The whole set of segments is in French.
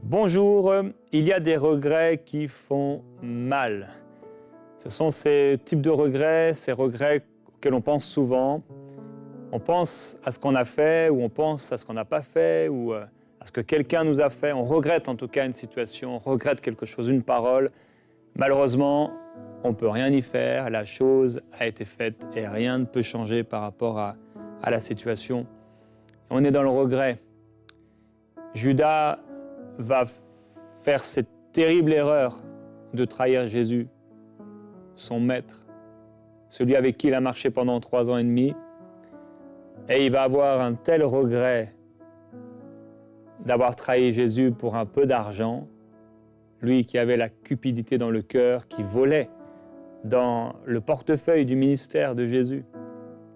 Bonjour, il y a des regrets qui font mal. Ce sont ces types de regrets, ces regrets auxquels on pense souvent. On pense à ce qu'on a fait ou on pense à ce qu'on n'a pas fait ou à ce que quelqu'un nous a fait. On regrette en tout cas une situation, on regrette quelque chose, une parole. Malheureusement, on ne peut rien y faire, la chose a été faite et rien ne peut changer par rapport à la situation. On est dans le regret. Judas va faire cette terrible erreur de trahir Jésus, son maître, celui avec qui il a marché pendant 3 ans et demi. Et il va avoir un tel regret d'avoir trahi Jésus pour un peu d'argent, lui qui avait la cupidité dans le cœur, qui volait dans le portefeuille du ministère de Jésus,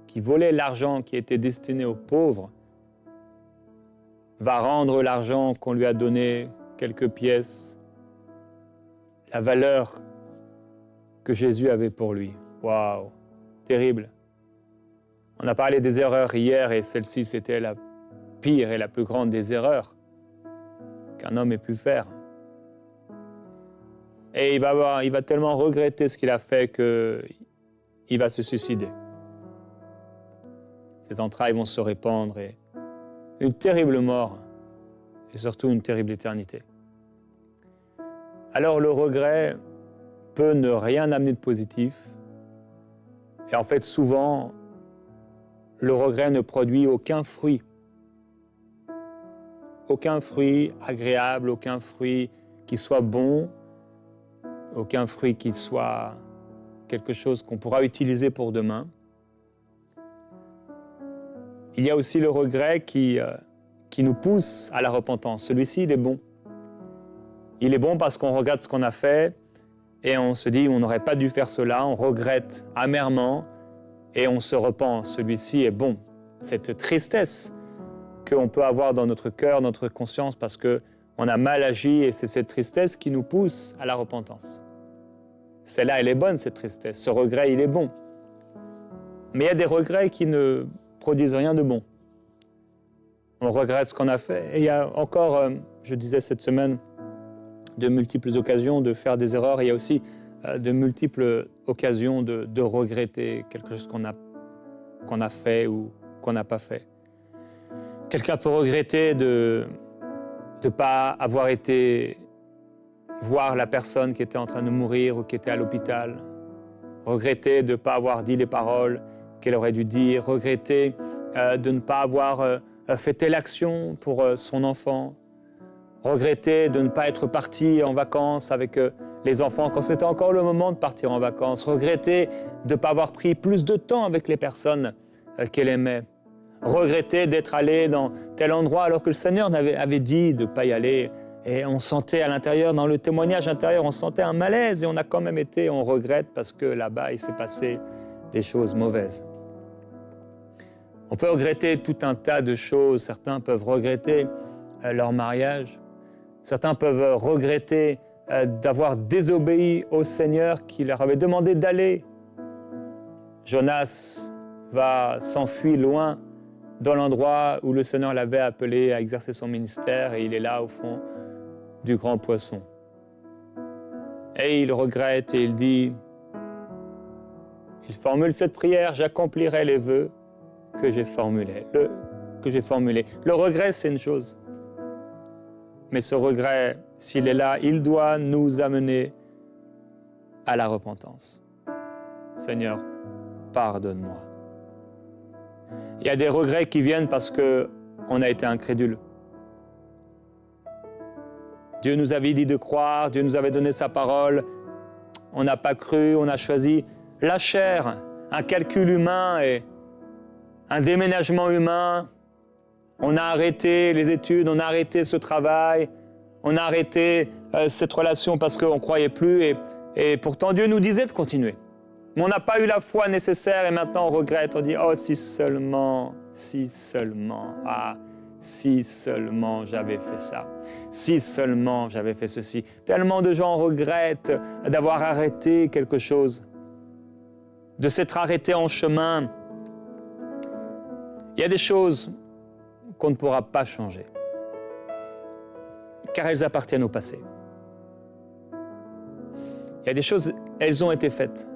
qui volait l'argent qui était destiné aux pauvres, va rendre l'argent qu'on lui a donné, quelques pièces, la valeur que Jésus avait pour lui. Waouh, terrible. On a parlé des erreurs hier et celle-ci, c'était la pire et la plus grande des erreurs qu'un homme ait pu faire. Et il va tellement regretter ce qu'il a fait qu'il va se suicider. Ses entrailles vont se répandre et une terrible mort et surtout une terrible éternité. Alors le regret peut ne rien amener de positif et en fait souvent le regret ne produit aucun fruit agréable, aucun fruit qui soit bon, aucun fruit qui soit quelque chose qu'on pourra utiliser pour demain. Il y a aussi le regret qui nous pousse à la repentance. Celui-ci, il est bon. Il est bon parce qu'on regarde ce qu'on a fait et on se dit on n'aurait pas dû faire cela, on regrette amèrement et on se repent. Celui-ci est bon. Cette tristesse qu'on peut avoir dans notre cœur, notre conscience parce qu'on a mal agi et c'est cette tristesse qui nous pousse à la repentance. Celle-là, elle est bonne, cette tristesse. Ce regret, il est bon. Mais il y a des regrets qui ne produisent rien de bon. On regrette ce qu'on a fait. Et il y a encore, je disais cette semaine, de multiples occasions de faire des erreurs. Il y a aussi de multiples occasions de regretter quelque chose qu'on a fait ou qu'on n'a pas fait. Quelqu'un peut regretter de ne pas avoir été voir la personne qui était en train de mourir ou qui était à l'hôpital. Regretter de ne pas avoir dit les paroles qu'elle aurait dû dire. Regretter de ne pas avoir fait telle action pour son enfant. Regretter de ne pas être parti en vacances avec les enfants quand c'était encore le moment de partir en vacances. Regretter de ne pas avoir pris plus de temps avec les personnes qu'elle aimait. Regretter d'être allé dans tel endroit alors que le Seigneur avait dit de ne pas y aller. Et on sentait à l'intérieur, dans le témoignage intérieur, on sentait un malaise et on a quand même été, on regrette parce que là-bas, il s'est passé des choses mauvaises. On peut regretter tout un tas de choses. Certains peuvent regretter leur mariage. Certains peuvent regretter d'avoir désobéi au Seigneur qui leur avait demandé d'aller. Jonas va s'enfuir loin dans l'endroit où le Seigneur l'avait appelé à exercer son ministère et il est là au fond du grand poisson. Et il regrette et il dit, il formule cette prière, j'accomplirai les vœux que j'ai formulés. Le regret, c'est une chose. Mais ce regret, s'il est là, il doit nous amener à la repentance. Seigneur, pardonne-moi. Il y a des regrets qui viennent parce qu'on a été incrédule. Dieu nous avait dit de croire, Dieu nous avait donné sa parole. On n'a pas cru, on a choisi la chair, un calcul humain et un déménagement humain. On a arrêté les études, on a arrêté ce travail, on a arrêté cette relation parce qu'on ne croyait plus. Et pourtant, Dieu nous disait de continuer. Mais on n'a pas eu la foi nécessaire et maintenant on regrette. On dit, oh, si seulement, si seulement j'avais fait ça, si seulement j'avais fait ceci. Tellement de gens regrettent d'avoir arrêté quelque chose, de s'être arrêté en chemin. Il y a des choses qu'on ne pourra pas changer. car elles appartiennent au passé. Il y a des choses, elles ont été faites.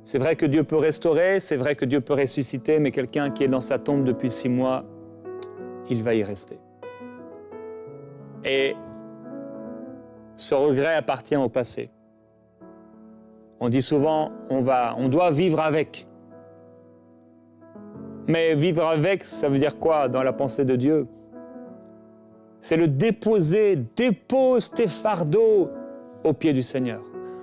C'est vrai que Dieu peut restaurer, c'est vrai que Dieu peut ressusciter, mais quelqu'un qui est dans sa tombe depuis 6 mois, il va y rester. Et ce regret appartient au passé. On dit souvent, on doit vivre avec. Mais vivre avec, ça veut dire quoi dans la pensée de Dieu? C'est le déposer, dépose tes fardeaux aux pieds du Seigneur.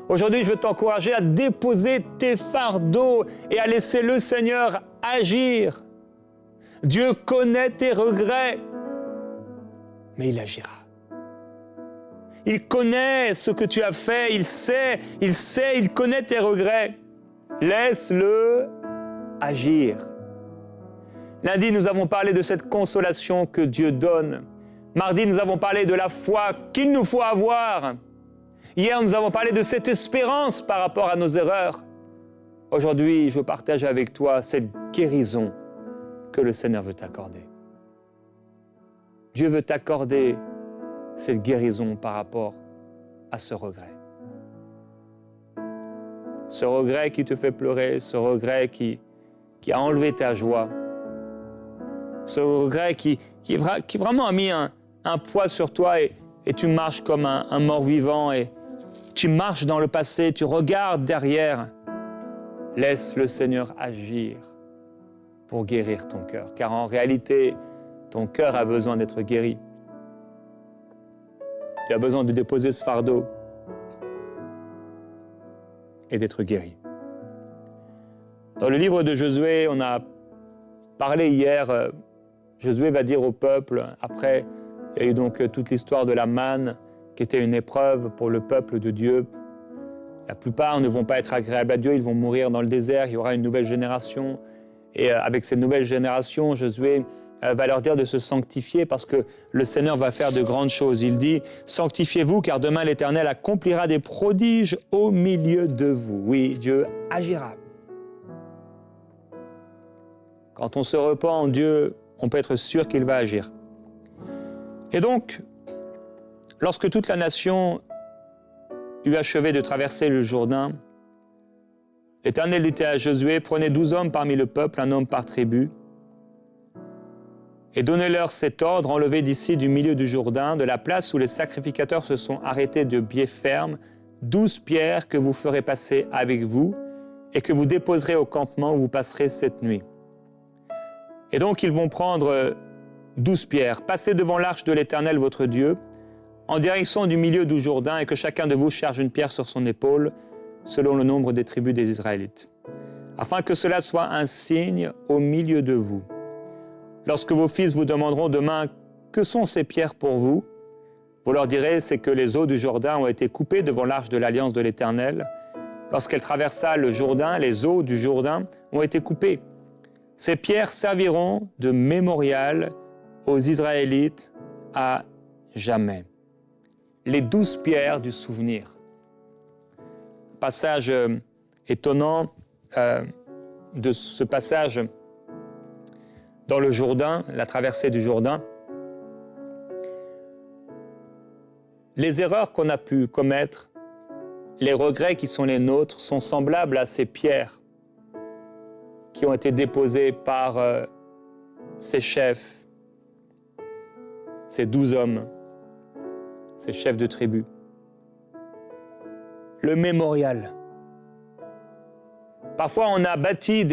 Aujourd'hui, je veux t'encourager à déposer tes fardeaux et à laisser le Seigneur agir. Dieu connaît tes regrets, mais il agira. Il connaît ce que tu as fait, il connaît tes regrets. Laisse-le agir. Lundi, nous avons parlé de cette consolation que Dieu donne. Mardi, nous avons parlé de la foi qu'il nous faut avoir. Hier, nous avons parlé de cette espérance par rapport à nos erreurs. Aujourd'hui, je partage avec toi cette guérison que le Seigneur veut t'accorder. Dieu veut t'accorder cette guérison par rapport à ce regret. Ce regret qui te fait pleurer, ce regret qui a enlevé ta joie, ce regret qui vraiment a mis un poids sur toi et tu marches comme un mort-vivant et tu marches dans le passé, tu regardes derrière. Laisse le Seigneur agir pour guérir ton cœur, car en réalité, ton cœur a besoin d'être guéri. Tu as besoin de déposer ce fardeau et d'être guéri. Dans le livre de Josué, on a parlé hier, Josué va dire au peuple, après, il y a eu donc toute l'histoire de la manne, qui était une épreuve pour le peuple de Dieu. La plupart ne vont pas être agréables à Dieu, ils vont mourir dans le désert, il y aura une nouvelle génération. Et avec cette nouvelle génération, Josué va leur dire de se sanctifier parce que le Seigneur va faire de grandes choses. Il dit « Sanctifiez-vous, car demain l'Éternel accomplira des prodiges au milieu de vous. » Oui, Dieu agira. Quand on se repent en Dieu, on peut être sûr qu'il va agir. Et donc, lorsque toute la nation eut achevé de traverser le Jourdain, l'Éternel dit à Josué, « Prenez 12 hommes parmi le peuple, un homme par tribu, et donnez-leur cet ordre, enlevez d'ici du milieu du Jourdain, de la place où les sacrificateurs se sont arrêtés de pied ferme, 12 pierres que vous ferez passer avec vous et que vous déposerez au campement où vous passerez cette nuit. » Et donc ils vont prendre 12 pierres, passer devant l'arche de l'Éternel votre Dieu, en direction du milieu du Jourdain, et que chacun de vous charge une pierre sur son épaule, selon le nombre des tribus des Israélites, afin que cela soit un signe au milieu de vous. Lorsque vos fils vous demanderont demain « Que sont ces pierres pour vous ?» vous leur direz « C'est que les eaux du Jourdain ont été coupées devant l'arche de l'Alliance de l'Éternel. Lorsqu'elle traversa le Jourdain, les eaux du Jourdain ont été coupées. Ces pierres serviront de mémorial aux Israélites à jamais. » Les 12 pierres du souvenir. Passage étonnant de ce passage dans le Jourdain, la traversée du Jourdain. Les erreurs qu'on a pu commettre, les regrets qui sont les nôtres, sont semblables à ces pierres qui ont été déposées par ces chefs, ces 12 hommes, ces chefs de tribu. Le mémorial. Parfois, on a bâti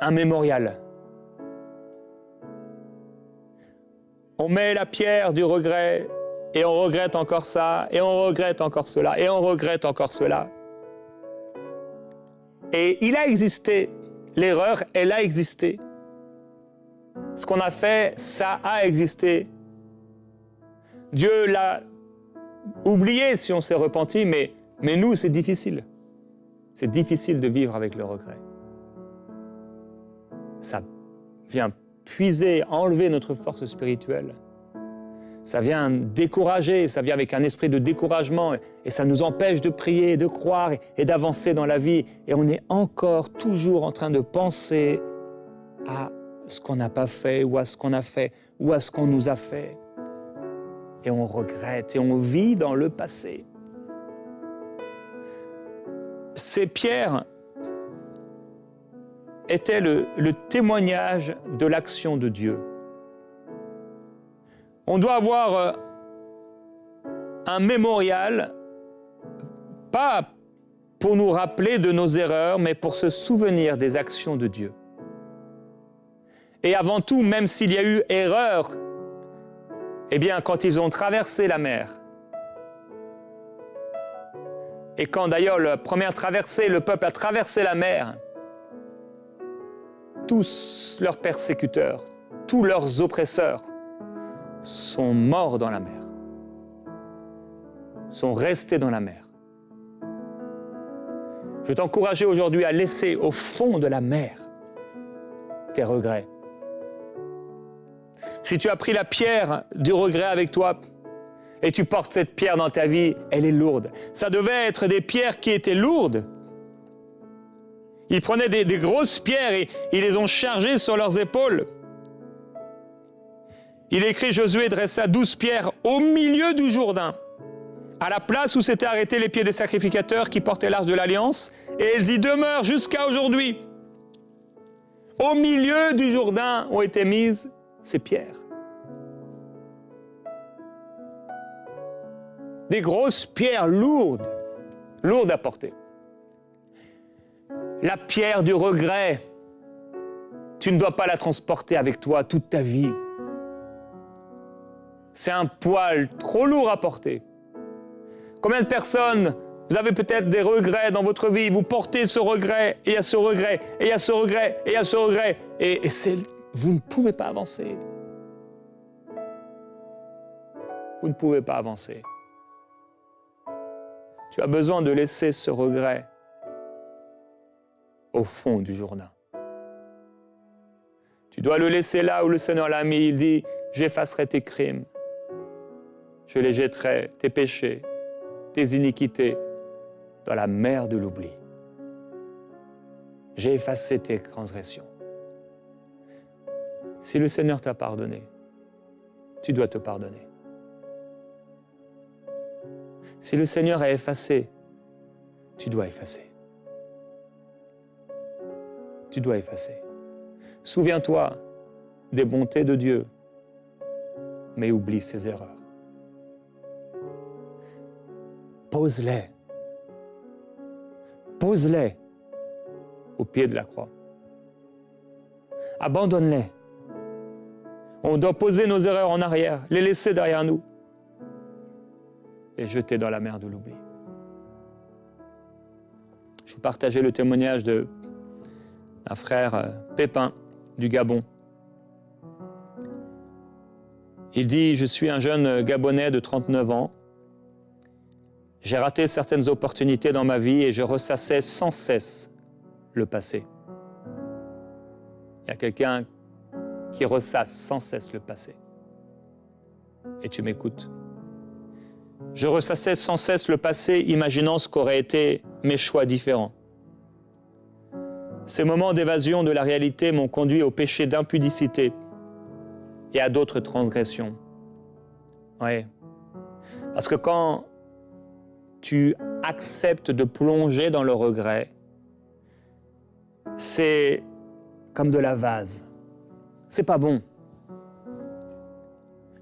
un mémorial. On met la pierre du regret et on regrette encore ça, et on regrette encore cela, et on regrette encore cela. Et il a existé. L'erreur, elle a existé. Ce qu'on a fait, ça a existé. Dieu l'a oublié si on s'est repenti, mais nous, c'est difficile. C'est difficile de vivre avec le regret. Ça vient puiser, enlever notre force spirituelle. Ça vient décourager, ça vient avec un esprit de découragement et ça nous empêche de prier, de croire et d'avancer dans la vie. Et on est encore toujours en train de penser à ce qu'on n'a pas fait ou à ce qu'on a fait ou à ce qu'on nous a fait. et on regrette et on vit dans le passé. Ces pierres étaient le témoignage de l'action de Dieu. On doit avoir un mémorial, pas pour nous rappeler de nos erreurs, mais pour se souvenir des actions de Dieu. Et avant tout, même s'il y a eu erreur, eh bien, quand ils ont traversé la mer, et quand d'ailleurs la première traversée, le peuple a traversé la mer, tous leurs persécuteurs, tous leurs oppresseurs sont morts dans la mer, sont restés dans la mer. Je veux t'encourager aujourd'hui à laisser au fond de la mer tes regrets. Si tu as pris la pierre du regret avec toi et tu portes cette pierre dans ta vie, elle est lourde. Ça devait être des pierres qui étaient lourdes. Ils prenaient des grosses pierres et ils les ont chargées sur leurs épaules. Il est écrit, Josué dressa 12 pierres au milieu du Jourdain, à la place où s'étaient arrêtés les pieds des sacrificateurs qui portaient l'arche de l'Alliance, et elles y demeurent jusqu'à aujourd'hui. Au milieu du Jourdain ont été mises ces pierres. Des grosses pierres lourdes, lourdes à porter. La pierre du regret, tu ne dois pas la transporter avec toi toute ta vie. C'est un poids trop lourd à porter. Combien de personnes, vous avez peut-être des regrets dans votre vie, vous portez ce regret, et il y a ce regret, et il y a ce regret, et il y a ce regret, et vous ne pouvez pas avancer. Vous ne pouvez pas avancer. Tu as besoin de laisser ce regret au fond du Jourdain. Tu dois le laisser là où le Seigneur l'a mis. Il dit, j'effacerai tes crimes. Je les jetterai, tes péchés, tes iniquités, dans la mer de l'oubli. J'ai effacé tes transgressions. Si le Seigneur t'a pardonné, tu dois te pardonner. Si le Seigneur a effacé, tu dois effacer. Tu dois effacer. Souviens-toi des bontés de Dieu, mais oublie ses erreurs. Pose-les. Pose-les au pied de la croix. Abandonne-les. On doit poser nos erreurs en arrière, les laisser derrière nous et jeter dans la mer de l'oubli. Je vais partager le témoignage d'un frère Pépin du Gabon. Il dit, je suis un jeune Gabonais de 39 ans. J'ai raté certaines opportunités dans ma vie et je ressassais sans cesse le passé. Il y a quelqu'un qui ressasse sans cesse le passé. Et tu m'écoutes. Je ressassais sans cesse le passé, imaginant ce qu'auraient été mes choix différents. Ces moments d'évasion de la réalité m'ont conduit au péché d'impudicité et à d'autres transgressions. Oui. Parce que quand tu acceptes de plonger dans le regret, c'est comme de la vase. C'est pas bon.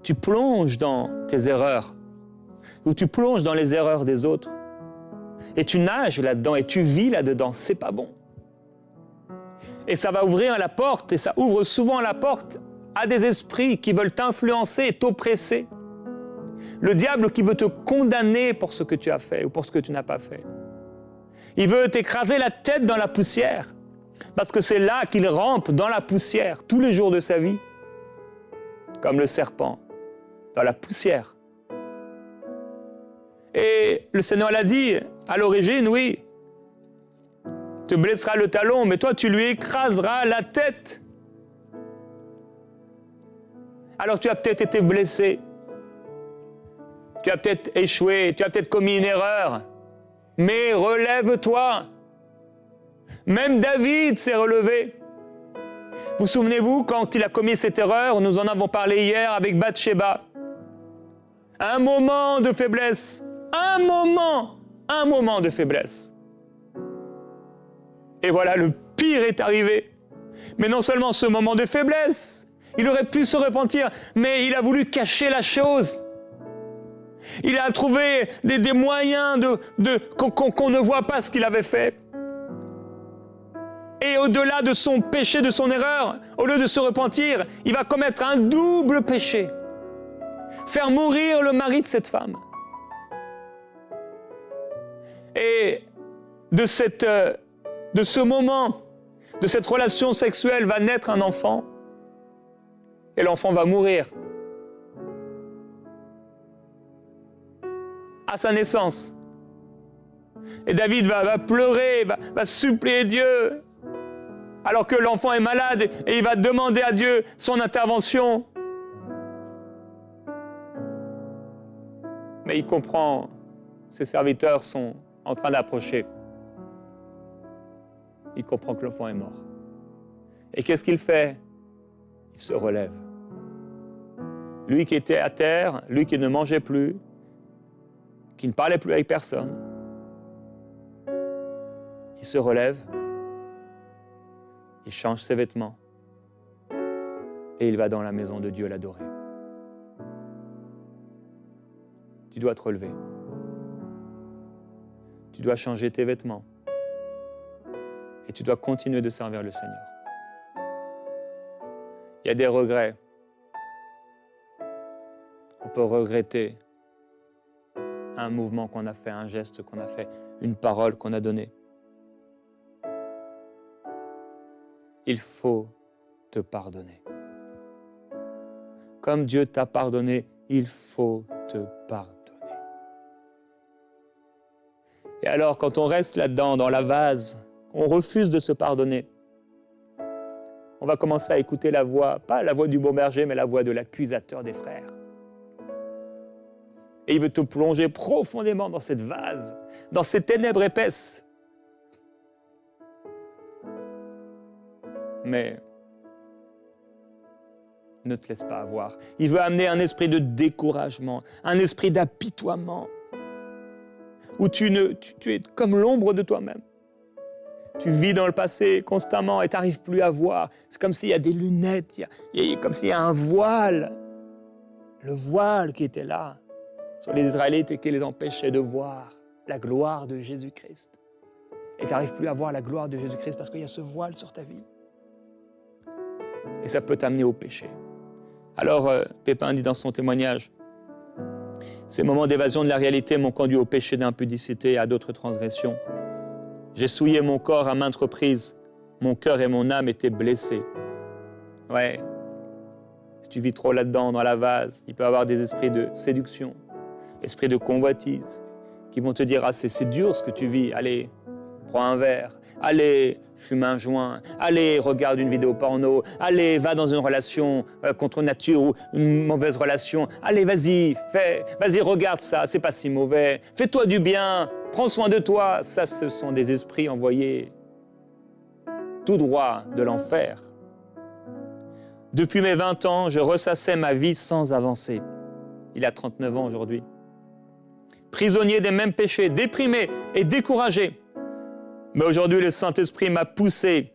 Tu plonges dans tes erreurs, ou tu plonges dans les erreurs des autres, et tu nages là-dedans, et tu vis là-dedans, c'est pas bon. Et ça va ouvrir la porte, et ça ouvre souvent la porte à des esprits qui veulent t'influencer et t'oppresser. Le diable qui veut te condamner pour ce que tu as fait ou pour ce que tu n'as pas fait. Il veut t'écraser la tête dans la poussière, parce que c'est là qu'il rampe dans la poussière tous les jours de sa vie, comme le serpent, dans la poussière. Et le Seigneur l'a dit, à l'origine, oui, te blessera le talon, mais toi tu lui écraseras la tête. Alors tu as peut-être été blessé, tu as peut-être échoué, tu as peut-être commis une erreur, mais relève-toi. Même David s'est relevé. Vous souvenez-vous, quand il a commis cette erreur, nous en avons parlé hier avec Bathsheba. Un moment de faiblesse. Un moment de faiblesse. Et voilà, le pire est arrivé. Mais non seulement ce moment de faiblesse, il aurait pu se repentir, mais il a voulu cacher la chose. Il a trouvé des moyens qu'on ne voit pas ce qu'il avait fait. Et au-delà de son péché, de son erreur, au lieu de se repentir, il va commettre un double péché. Faire mourir le mari de cette femme. Et de ce moment, de cette relation sexuelle va naître un enfant. Et l'enfant va mourir. À sa naissance. Et David va pleurer, va supplier Dieu, alors que l'enfant est malade, et il va demander à Dieu son intervention. Mais il comprend, ses serviteurs sont en train d'approcher. Il comprend que l'enfant est mort. Et qu'est-ce qu'il fait? Il se relève. Lui qui était à terre, lui qui ne mangeait plus, qui ne parlait plus avec personne, il se relève, il change ses vêtements et il va dans la maison de Dieu l'adorer. Tu dois te relever. Tu dois changer tes vêtements et tu dois continuer de servir le Seigneur. Il y a des regrets. On peut regretter un mouvement qu'on a fait, un geste qu'on a fait, une parole qu'on a donnée. Il faut te pardonner. Comme Dieu t'a pardonné, il faut te pardonner. Et alors, quand on reste là-dedans, dans la vase, on refuse de se pardonner, on va commencer à écouter la voix, pas la voix du bon berger, mais la voix de l'accusateur des frères. Et il veut te plonger profondément dans cette vase, dans ces ténèbres épaisses. Mais ne te laisse pas avoir. Il veut amener un esprit de découragement, un esprit d'apitoiement, où tu es comme l'ombre de toi-même. Tu vis dans le passé constamment et tu n'arrives plus à voir. C'est comme s'il y a des lunettes, comme s'il y a un voile. Le voile qui était là sur les Israélites et qui les empêchait de voir la gloire de Jésus-Christ. Et tu n'arrives plus à voir la gloire de Jésus-Christ parce qu'il y a ce voile sur ta vie. Et ça peut t'amener au péché. Alors, Pépin dit dans son témoignage, ces moments d'évasion de la réalité m'ont conduit au péché d'impudicité et à d'autres transgressions. J'ai souillé mon corps à maintes reprises. Mon cœur et mon âme étaient blessés. Ouais, si tu vis trop là-dedans, dans la vase, il peut y avoir des esprits de séduction, esprits de convoitise, qui vont te dire, ah c'est dur ce que tu vis, allez, prends un verre, allez, fume un joint, allez, regarde une vidéo porno, allez, va dans une relation contre nature ou une mauvaise relation, allez, vas-y, regarde ça, c'est pas si mauvais, fais-toi du bien, prends soin de toi. Ça, ce sont des esprits envoyés tout droit de l'enfer. Depuis mes 20 ans, je ressassais ma vie sans avancer. Il a 39 ans aujourd'hui. Prisonnier des mêmes péchés, déprimé et découragé. Mais aujourd'hui, le Saint-Esprit m'a poussé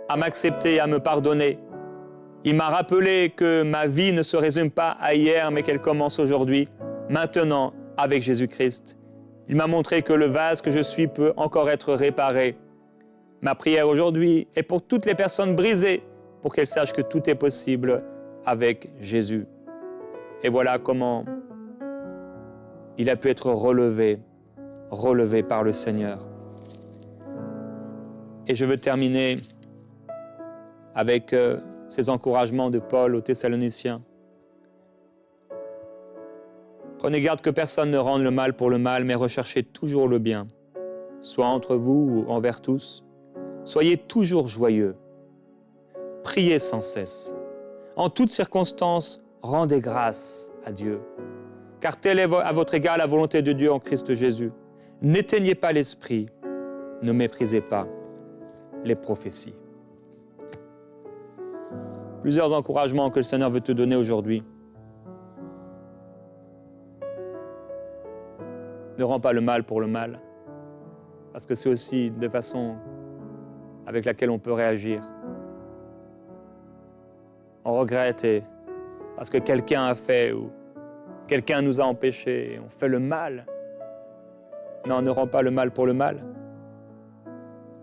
à m'accepter et à me pardonner. Il m'a rappelé que ma vie ne se résume pas à hier, mais qu'elle commence aujourd'hui, maintenant, avec Jésus-Christ. Il m'a montré que le vase que je suis peut encore être réparé. Ma prière aujourd'hui est pour toutes les personnes brisées, pour qu'elles sachent que tout est possible avec Jésus. Et voilà comment il a pu être relevé par le Seigneur. Et je veux terminer avec ces encouragements de Paul aux Thessaloniciens. Prenez garde que personne ne rende le mal pour le mal, mais recherchez toujours le bien, soit entre vous ou envers tous. Soyez toujours joyeux. Priez sans cesse. En toutes circonstances, rendez grâce à Dieu. Car telle est à votre égard la volonté de Dieu en Christ Jésus. N'éteignez pas l'esprit, ne méprisez pas les prophéties. Plusieurs encouragements que le Seigneur veut te donner aujourd'hui. Ne rends pas le mal pour le mal, parce que c'est aussi des façons avec laquelle on peut réagir. On regrette parce que quelqu'un a fait ou quelqu'un nous a empêchés, on fait le mal. Non, ne rends pas le mal pour le mal.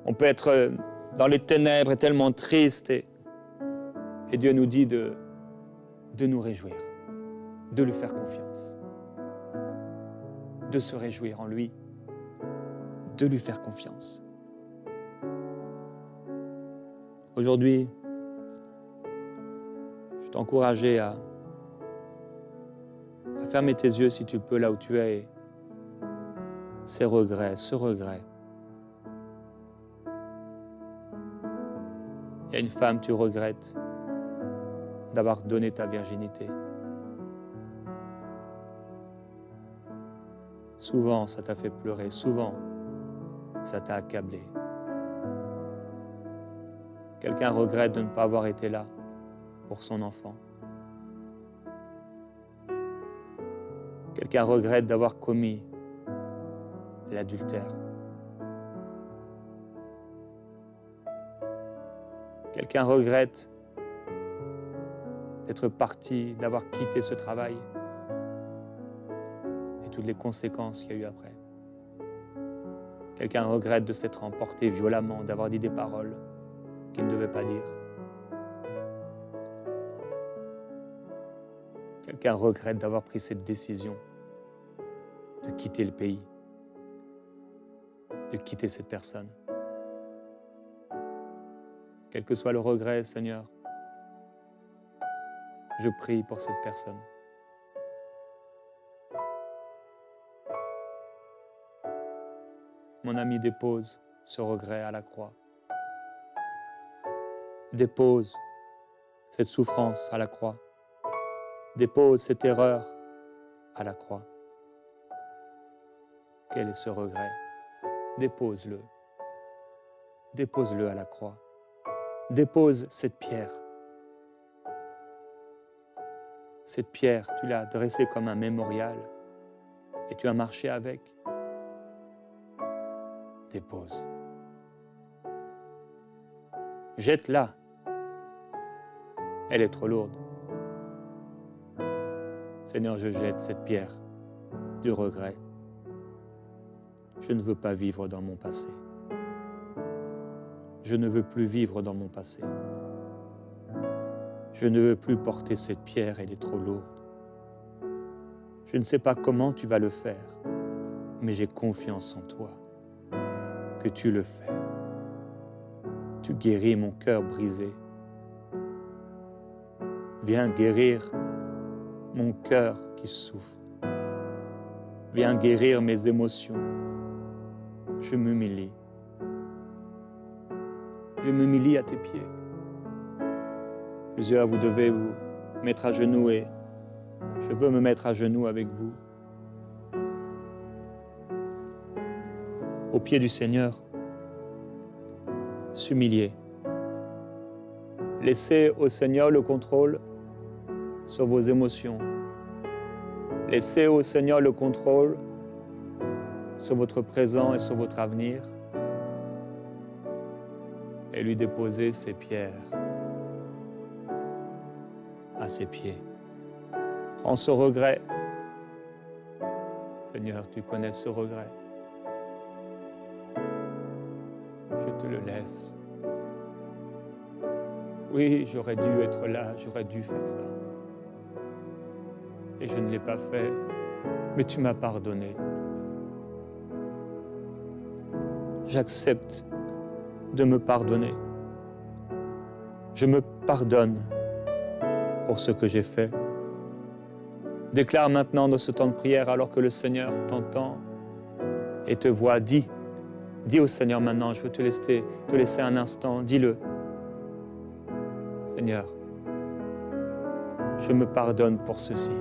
On peut être dans les ténèbres et tellement triste et Dieu nous dit de nous réjouir, de lui faire confiance, de se réjouir en lui, de lui faire confiance. Aujourd'hui, je t'encourage à fermer tes yeux si tu peux là où tu es. Et ces regrets, ce regret. Il y a une femme, tu regrettes d'avoir donné ta virginité. Souvent, ça t'a fait pleurer. Souvent, ça t'a accablé. Quelqu'un regrette de ne pas avoir été là pour son enfant. Quelqu'un regrette d'avoir commis l'adultère. Quelqu'un regrette d'être parti, d'avoir quitté ce travail et toutes les conséquences qu'il y a eu après. Quelqu'un regrette de s'être emporté violemment, d'avoir dit des paroles qu'il ne devait pas dire. Quelqu'un regrette d'avoir pris cette décision de quitter le pays, de quitter cette personne. Quel que soit le regret, Seigneur, je prie pour cette personne. Mon ami, dépose ce regret à la croix. Dépose cette souffrance à la croix. Dépose cette erreur à la croix. Quel est ce regret? Dépose-le. Dépose-le à la croix. Dépose cette pierre. Cette pierre, tu l'as dressée comme un mémorial et tu as marché avec. Dépose. Jette-la. Elle est trop lourde. Seigneur, je jette cette pierre du regret. Je ne veux pas vivre dans mon passé. Je ne veux plus vivre dans mon passé. Je ne veux plus porter cette pierre, elle est trop lourde. Je ne sais pas comment tu vas le faire, mais j'ai confiance en toi, que tu le fais. Tu guéris mon cœur brisé. Viens guérir mon cœur qui souffre. Viens guérir mes émotions. Je m'humilie. Je m'humilie à tes pieds. Plusieurs, vous devez vous mettre à genoux et je veux me mettre à genoux avec vous. Au pied du Seigneur, s'humilier. Laissez au Seigneur le contrôle sur vos émotions. Laissez au Seigneur le contrôle sur votre présent et sur votre avenir. Et lui déposer ses pierres à ses pieds. Prends ce regret. Seigneur, tu connais ce regret. Je te le laisse. Oui, j'aurais dû être là, j'aurais dû faire ça. Et je ne l'ai pas fait, mais tu m'as pardonné. J'accepte de me pardonner. Je me pardonne pour ce que j'ai fait. Déclare maintenant dans ce temps de prière, alors que le Seigneur t'entend et te voit, dis au Seigneur maintenant, je veux te laisser un instant, dis-le. Seigneur, je me pardonne pour ceci.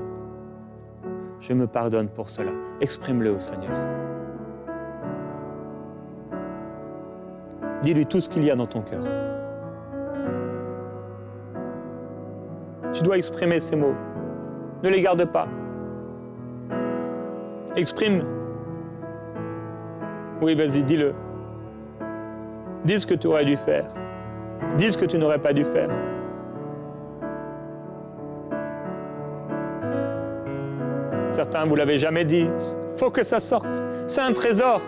Je me pardonne pour cela. Exprime-le au Seigneur. Dis-lui tout ce qu'il y a dans ton cœur. Tu dois exprimer ces mots. Ne les garde pas. Exprime Oui, vas-y, dis-le. Dis ce que tu aurais dû faire. Dis ce que tu n'aurais pas dû faire. Certains, vous ne l'avez jamais dit. Il faut que ça sorte. C'est un trésor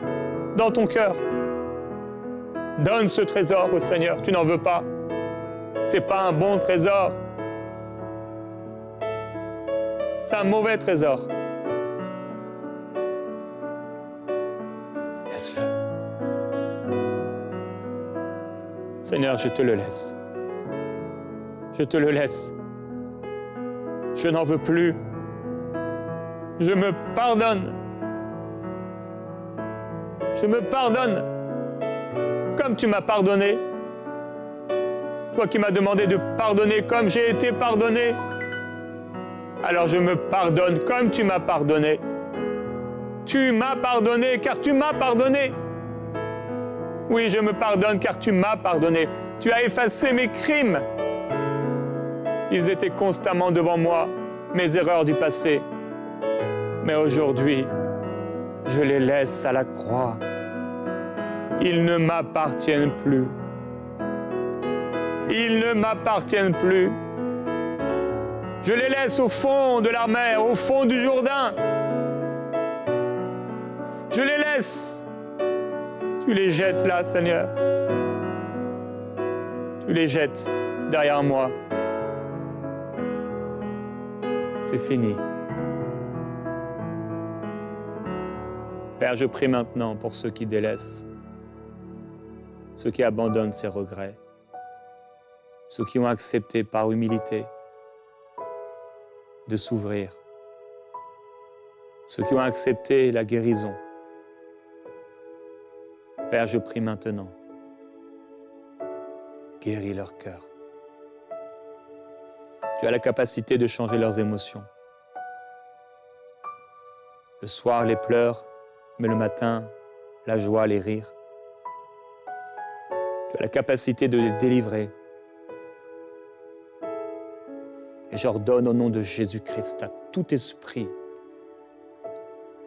dans ton cœur. Donne ce trésor au Seigneur. Tu n'en veux pas. Ce n'est pas un bon trésor. C'est un mauvais trésor. Laisse-le. Seigneur, je te le laisse. Je te le laisse. Je n'en veux plus. Je me pardonne. Je me pardonne. Comme tu m'as pardonné. Toi qui m'as demandé de pardonner comme j'ai été pardonné. Alors je me pardonne comme tu m'as pardonné. Tu m'as pardonné car tu m'as pardonné. Oui, je me pardonne car tu m'as pardonné. Tu as effacé mes crimes. Ils étaient constamment devant moi, mes erreurs du passé. Mais aujourd'hui, je les laisse à la croix. Ils ne m'appartiennent plus. Ils ne m'appartiennent plus. Je les laisse au fond de la mer, au fond du Jourdain. Je les laisse. Tu les jettes là, Seigneur. Tu les jettes derrière moi. C'est fini. Père, je prie maintenant pour ceux qui délaissent, ceux qui abandonnent ces regrets, ceux qui ont accepté par humilité de s'ouvrir, ceux qui ont accepté la guérison. Père, je prie maintenant, guéris leur cœur. Tu as la capacité de changer leurs émotions. Le soir, les pleurs, mais le matin, la joie, les rires. Tu as la capacité de les délivrer. Et j'ordonne au nom de Jésus-Christ à tout esprit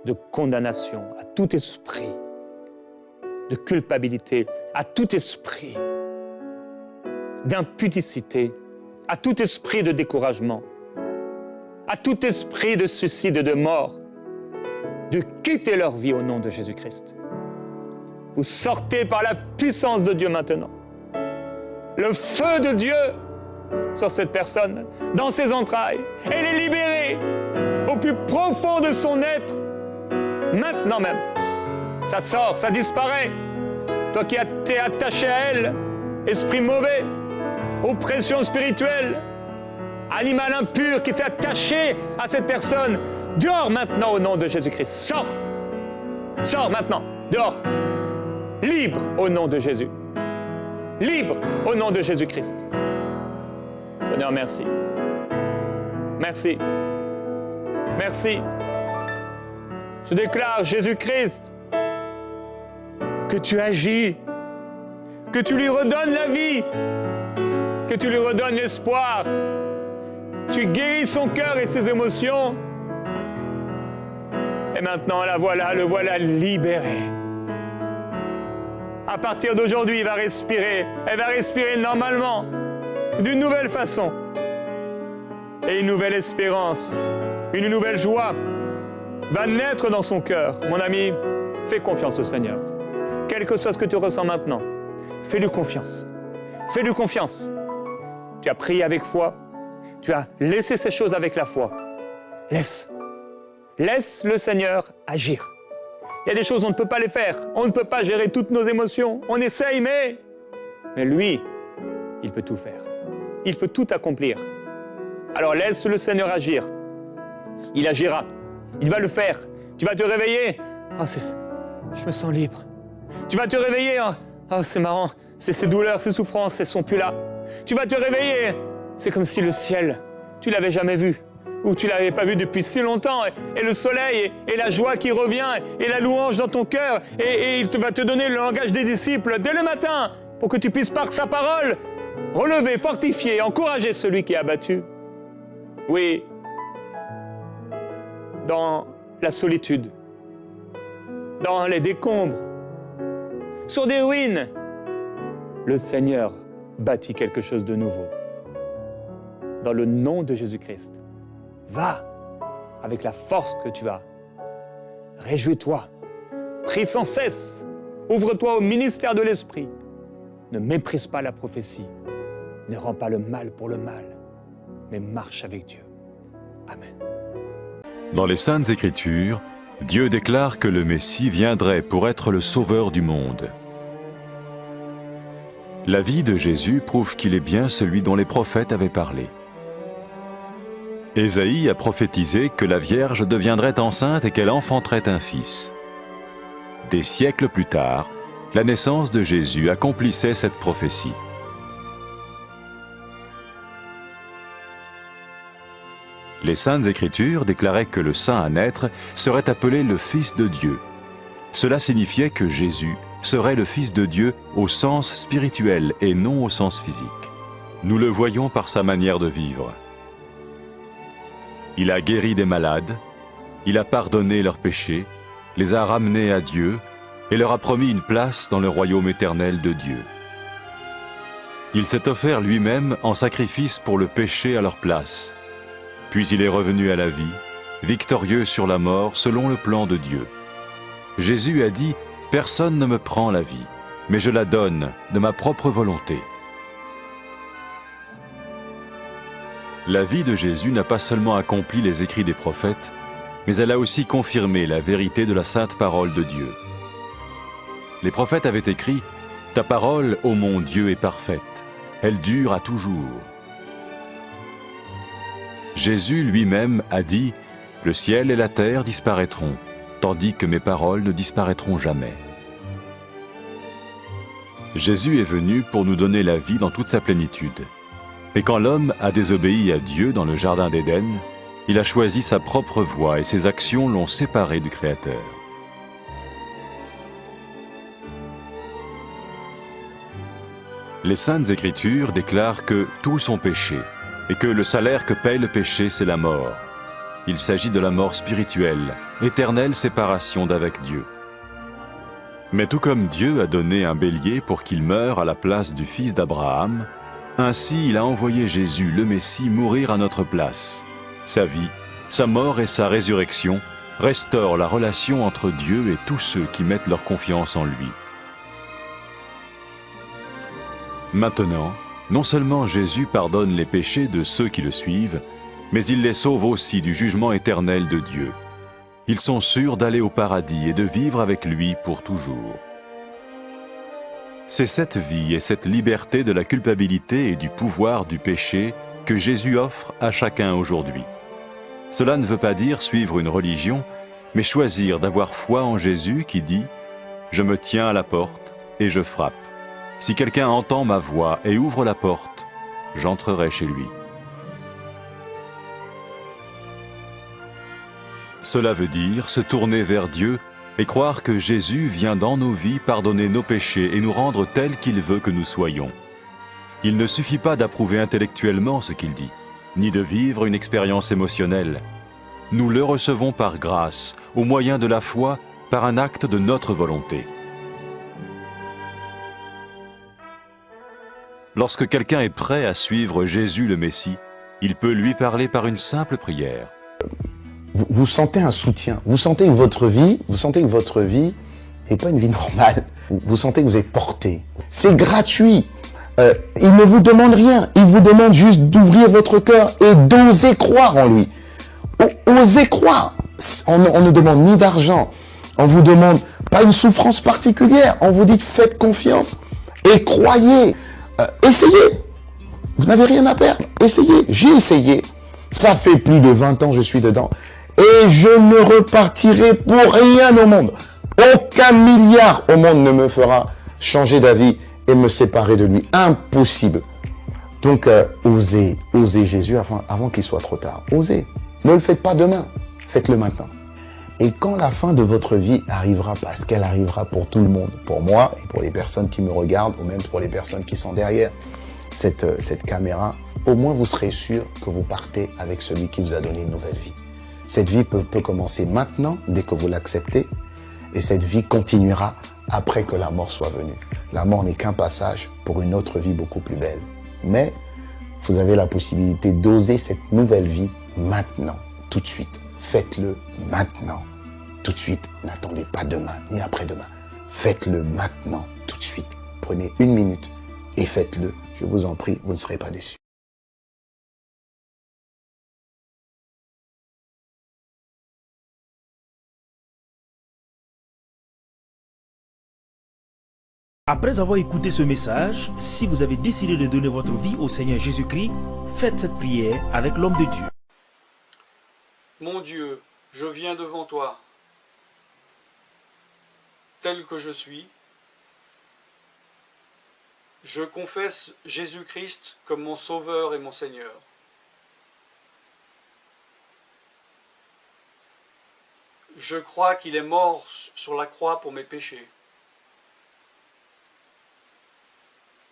de condamnation, à tout esprit de culpabilité, à tout esprit d'impudicité, à tout esprit de découragement, à tout esprit de suicide et de mort, de quitter leur vie au nom de Jésus-Christ. Vous sortez par la puissance de Dieu maintenant. Le feu de Dieu sur cette personne, dans ses entrailles. Elle est libérée au plus profond de son être, maintenant même. Ça sort, ça disparaît. Toi qui t'es attaché à elle, esprit mauvais, oppression spirituelle, animal impur qui s'est attaché à cette personne, dehors maintenant au nom de Jésus-Christ. Sors! Sors maintenant, dehors. Libre au nom de Jésus. Libre au nom de Jésus-Christ. Seigneur, merci. Merci. Merci. Je déclare, Jésus-Christ, que tu agis, que tu lui redonnes la vie, que tu lui redonnes l'espoir. Tu guéris son cœur et ses émotions. Et maintenant, le voilà libéré. À partir d'aujourd'hui, il va respirer. Elle va respirer normalement, d'une nouvelle façon. Et une nouvelle espérance, une nouvelle joie va naître dans son cœur. Mon ami, fais confiance au Seigneur. Quel que soit ce que tu ressens maintenant, fais-lui confiance. Fais-lui confiance. Tu as prié avec foi. Tu as laissé ces choses avec la foi. Laisse le Seigneur agir. Il y a des choses, on ne peut pas les faire. On ne peut pas gérer toutes nos émotions. On essaye, mais lui, il peut tout faire. Il peut tout accomplir. Alors laisse le Seigneur agir. Il agira. Il va le faire. Tu vas te réveiller. Je me sens libre. Tu vas te réveiller. C'est marrant. Ces douleurs, ces souffrances, elles ne sont plus là. Tu vas te réveiller. C'est comme si le ciel, tu ne l'avais jamais vu. Ou tu ne l'avais pas vu depuis si longtemps. Et le soleil, et la joie qui revient, et la louange dans ton cœur. Et il va te donner le langage des disciples dès le matin, pour que tu puisses par sa parole relever, fortifier, encourager celui qui est abattu. Oui, dans la solitude, dans les décombres, sur des ruines. Le Seigneur bâtit quelque chose de nouveau. Dans le nom de Jésus-Christ, va avec la force que tu as. Réjouis-toi, prie sans cesse, ouvre-toi au ministère de l'Esprit. Ne méprise pas la prophétie, ne rends pas le mal pour le mal, mais marche avec Dieu. Amen. Dans les Saintes Écritures, Dieu déclare que le Messie viendrait pour être le sauveur du monde. La vie de Jésus prouve qu'il est bien celui dont les prophètes avaient parlé. Ésaïe a prophétisé que la Vierge deviendrait enceinte et qu'elle enfanterait un fils. Des siècles plus tard, la naissance de Jésus accomplissait cette prophétie. Les Saintes Écritures déclaraient que le saint à naître serait appelé le Fils de Dieu. Cela signifiait que Jésus serait le Fils de Dieu au sens spirituel et non au sens physique. Nous le voyons par sa manière de vivre. Il a guéri des malades, il a pardonné leurs péchés, les a ramenés à Dieu et leur a promis une place dans le royaume éternel de Dieu. Il s'est offert lui-même en sacrifice pour le péché à leur place. Puis il est revenu à la vie, victorieux sur la mort selon le plan de Dieu. Jésus a dit « Personne ne me prend la vie, mais je la donne de ma propre volonté ». La vie de Jésus n'a pas seulement accompli les écrits des prophètes, mais elle a aussi confirmé la vérité de la sainte parole de Dieu. Les prophètes avaient écrit « Ta parole, ô mon Dieu, est parfaite, elle dure à toujours ». Jésus lui-même a dit « Le ciel et la terre disparaîtront, tandis que mes paroles ne disparaîtront jamais ». Jésus est venu pour nous donner la vie dans toute sa plénitude. Et quand l'homme a désobéi à Dieu dans le jardin d'Éden, il a choisi sa propre voie et ses actions l'ont séparé du Créateur. Les Saintes Écritures déclarent que tous sont péchés et que le salaire que paye le péché, c'est la mort. Il s'agit de la mort spirituelle, éternelle séparation d'avec Dieu. Mais tout comme Dieu a donné un bélier pour qu'il meure à la place du fils d'Abraham, ainsi il a envoyé Jésus, le Messie, mourir à notre place. Sa vie, sa mort et sa résurrection restaurent la relation entre Dieu et tous ceux qui mettent leur confiance en lui. Maintenant, non seulement Jésus pardonne les péchés de ceux qui le suivent, mais il les sauve aussi du jugement éternel de Dieu. Ils sont sûrs d'aller au paradis et de vivre avec lui pour toujours. C'est cette vie et cette liberté de la culpabilité et du pouvoir du péché que Jésus offre à chacun aujourd'hui. Cela ne veut pas dire suivre une religion, mais choisir d'avoir foi en Jésus qui dit « Je me tiens à la porte et je frappe. Si quelqu'un entend ma voix et ouvre la porte, j'entrerai chez lui. » Cela veut dire se tourner vers Dieu et croire que Jésus vient dans nos vies pardonner nos péchés et nous rendre tels qu'il veut que nous soyons. Il ne suffit pas d'approuver intellectuellement ce qu'il dit, ni de vivre une expérience émotionnelle. Nous le recevons par grâce, au moyen de la foi, par un acte de notre volonté. Lorsque quelqu'un est prêt à suivre Jésus le Messie, il peut lui parler par une simple prière. Vous sentez un soutien, vous sentez que votre vie n'est pas une vie normale. Vous sentez que vous êtes porté. C'est gratuit. Il ne vous demande rien. Il vous demande juste d'ouvrir votre cœur et d'oser croire en lui. Osez croire. On ne demande ni d'argent. On vous demande pas une souffrance particulière. On vous dit faites confiance et croyez. Essayez. Vous n'avez rien à perdre. Essayez. J'ai essayé. Ça fait plus de 20 ans que je suis dedans. Et je ne repartirai pour rien au monde. Aucun milliard au monde ne me fera changer d'avis et me séparer de lui. Impossible. Donc, osez Jésus avant qu'il soit trop tard. Osez. Ne le faites pas demain. Faites-le maintenant. Et quand la fin de votre vie arrivera, parce qu'elle arrivera pour tout le monde, pour moi et pour les personnes qui me regardent, ou même pour les personnes qui sont derrière cette caméra, au moins vous serez sûr que vous partez avec celui qui vous a donné une nouvelle vie. Cette vie peut commencer maintenant, dès que vous l'acceptez, et cette vie continuera après que la mort soit venue. La mort n'est qu'un passage pour une autre vie beaucoup plus belle. Mais vous avez la possibilité d'oser cette nouvelle vie maintenant, tout de suite. Faites-le maintenant, tout de suite. N'attendez pas demain ni après-demain. Faites-le maintenant, tout de suite. Prenez 1 minute et faites-le. Je vous en prie, vous ne serez pas déçus. Après avoir écouté ce message, si vous avez décidé de donner votre vie au Seigneur Jésus-Christ, faites cette prière avec l'homme de Dieu. Mon Dieu, je viens devant toi, tel que je suis. Je confesse Jésus-Christ comme mon Sauveur et mon Seigneur. Je crois qu'il est mort sur la croix pour mes péchés,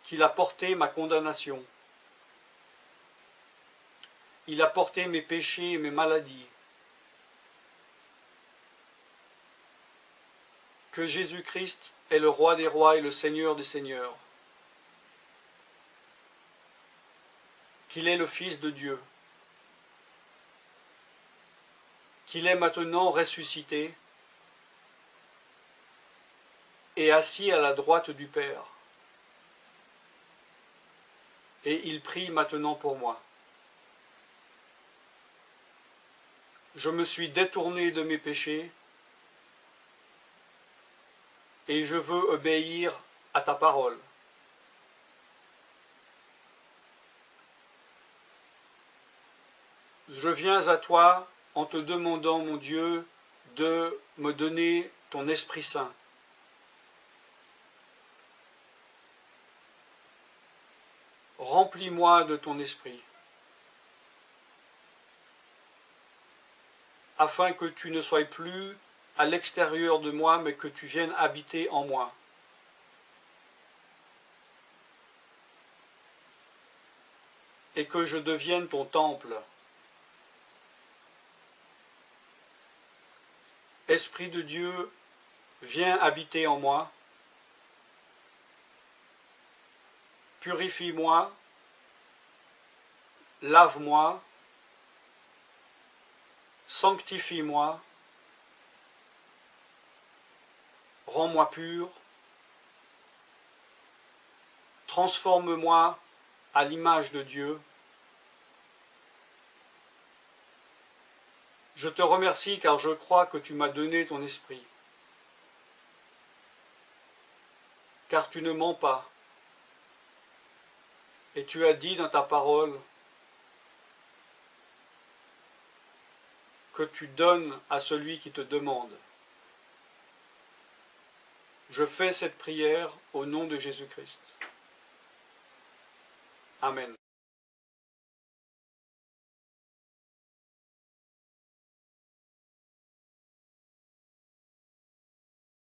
qu'il a porté ma condamnation. Il a porté mes péchés et mes maladies. Que Jésus-Christ est le Roi des rois et le Seigneur des seigneurs. Qu'il est le Fils de Dieu. Qu'il est maintenant ressuscité et assis à la droite du Père. Et il prie maintenant pour moi. Je me suis détourné de mes péchés et je veux obéir à ta parole. Je viens à toi en te demandant, mon Dieu, de me donner ton Esprit Saint. Remplis-moi de ton esprit, afin que tu ne sois plus à l'extérieur de moi, mais que tu viennes habiter en moi. Et que je devienne ton temple. Esprit de Dieu, viens habiter en moi. Purifie-moi, lave-moi, sanctifie-moi, rends-moi pur, transforme-moi à l'image de Dieu. Je te remercie car je crois que tu m'as donné ton esprit, car tu ne mens pas. Et tu as dit dans ta parole que tu donnes à celui qui te demande. Je fais cette prière au nom de Jésus-Christ. Amen.